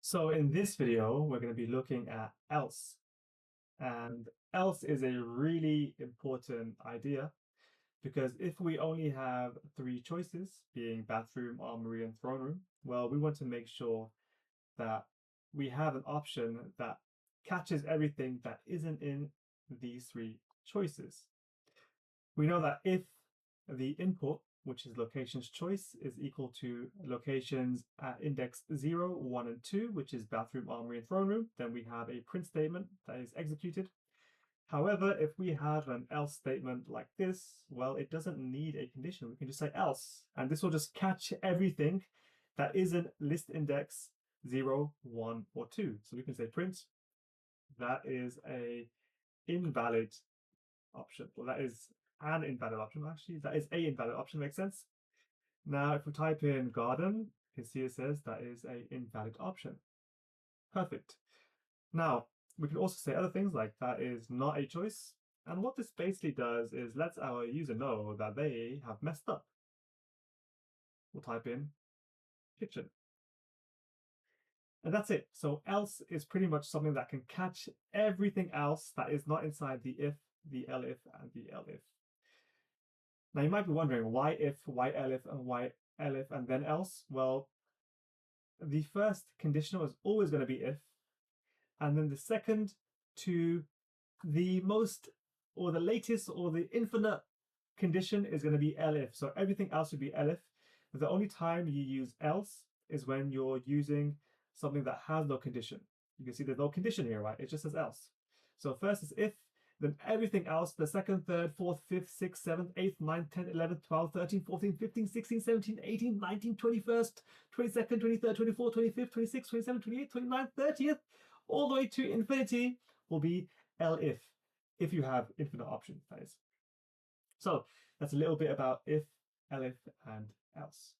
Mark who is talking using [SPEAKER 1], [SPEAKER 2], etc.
[SPEAKER 1] So in this video, we're going to be looking at else. And else is a really important idea because if we only have three choices, being bathroom, armory, and throne room, well, we want to make sure that we have an option that catches everything that isn't in these three choices. We know that if the input, which is locations choice, is equal to locations at index 0, 1, and 2, which is bathroom, armory, and throne room, then we have a print statement that is executed. However, if we have an else statement like this, well, it doesn't need a condition. We can just say else, and this will just catch everything that isn't list index 0, 1, or 2. So we can say print, that is a invalid option. Well, that is an invalid option, actually. That is a invalid option, makes sense. Now, if we type in garden, you can see it says that is a invalid option. Perfect. Now, we can also say other things like that is not a choice. And what this basically does is lets our user know that they have messed up. We'll type in kitchen. And that's it. So else is pretty much something that can catch everything else that is not inside the if, the elif, and the elif. Now you might be wondering why if, why elif, and why elif, and then else? Well, the first conditional is always going to be if, and then the second to the most or the latest or the infinite condition is going to be elif. So everything else would be elif. The only time you use else is when you're using something that has no condition. You can see there's no condition here, right? It just says else. So first is if, then everything else, the second, third, fourth, fifth, sixth, seventh, eighth, ninth, 10th, 11th, 12th, 13th, 14th, 15th, 16th, 17th, 18th, 19th, 21st, 22nd, 23rd, 24th, 25th, 26th, 27th, 28th, 29th, 30th, all the way to infinity will be elif, if you have infinite options, that is. So that's a little bit about if, elif, and else.